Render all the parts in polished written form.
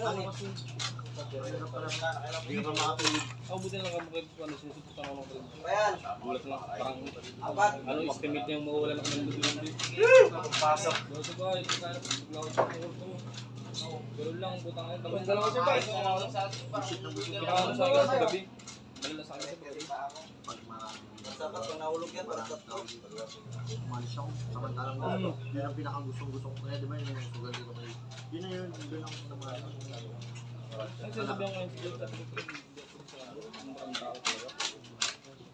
ano kasi. Hindi ka makapilid. Ako buti na lang kapag ano, sinusuputan ako ng friend. Ayan. Gulat lang, parang Apat. ano, estimate niya yung mawala na kami ng dulo. Pasok. Dito ba, ito ka, laot sa kuko ko. Pero lang, putang ina. Tapos dalawa siya ba? Kinakaano sa akin sa gabi. Malala sa akin sa gabi. Pag marami. Dapat kung nahulog yan, para tatlo. Umalis ako. Samantalang yun ang pinakagustong-gusto ko. Kaya di ba yun yung sugal dito kayo. Yun na yun. Doon ako naman. Ang sinasabihan ko yung siguro sa akin, hindi ako sa ang tao talaga.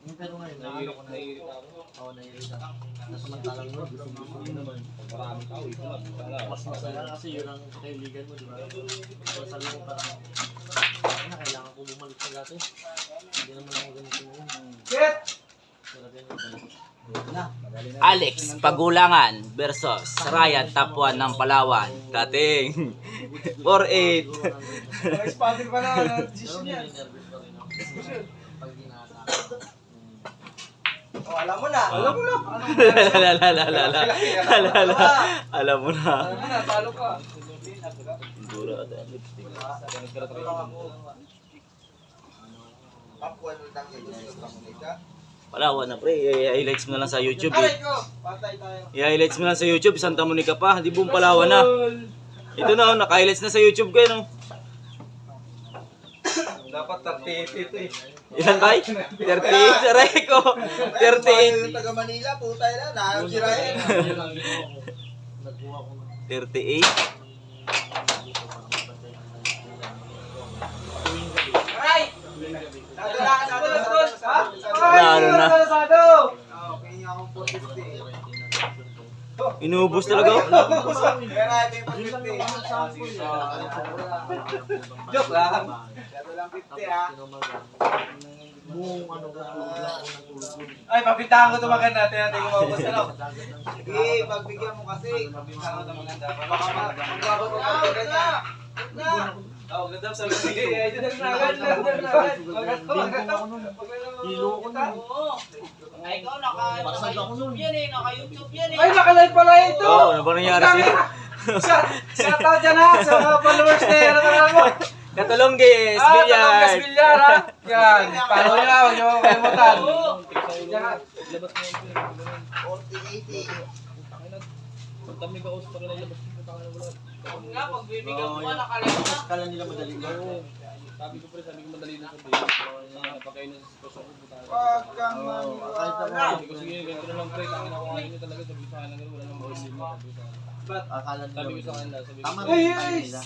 Yung pero ngayon, naano ko na. Naiirita ako. Oo, naiirita. Nasamantalang mo, gusto-gusto mo naman. Maraming tao, ito na. Wala. Mas masaya kasi yun ang kaibigan mo, di ba? Kaya sabi mo parang, na kailangan ko bumalik sa dati. Hindi naman ako ganito yun. Shit! Pero ganito. Alex Pagulangan versus Ryan Tapuan ng Palawan. Dating 4-8. Nag-spotted pa na ang Pero decision niya. nervous pa rin ako. Pag ginasa. Oh, alam mo na. Alam mo na. Alam mo na. Alam mo na, talo ka. Palawan na pre, i-highlights mo na lang sa YouTube Aray eh. ko! Patay tayo. I-highlights mo lang sa YouTube, Santa Monica pa, di buong Palawan na. Ito na, naka-highlights na sa YouTube kayo, no? Dapat 38 ito eh. Ilan tayo? 38, aray ko. 38. Taga Manila, putay na. Nahayang sirahin. Nagkuha ko ng 38. Aray! Sado na, sado na, sado. Ha? Lalo na. Sado! Okay, akong 450. Inubos talaga ako. Pero ito yung 450. Joke lang. Sado lang 50 ha. buong ano ko, tulog lang ako ng tulog. Ay, papintahan ko ito maganda. Natin kung maubos na lang. Sige, pagbigyan mo kasi. Papintahan ko ito maganda. Baka magbabot ko pa rin niya. Oh, ganda sa sige. Ay, dito na agad. Hilo ko na. Ay, ikaw naka-YouTube yan eh, naka-YouTube yan eh. Ay, nakalive pala ito. Oo, ano ba nangyari sa'yo? Shout out dyan ha, sa mga followers na yan. Ano mo? Katulonggis, Talonggas bilyar. Bilyar ha. Yan, follow nyo na, huwag nyo makalimutan. Labas na yun. 40-80. Pag kami ka-host pa rin labas dito, tangan na wala. Huwag nga, pag bibigyan mo ka, nakalive na. Kala nila madali ko. Sabi ko madali na sabihin. Napakain na sa sitwasyon ko. Huwag kang Kahit ako maniwala. Sabi ko sige, ganito na lang pre, tangin ako ngayon nyo talaga. Sabi ko sa kanila, wala nang mga sabi ko sa kanila. akala nila Sabi ko sa madali. kanila, sabi ko. Tama Ay, rin tayo ay. nila.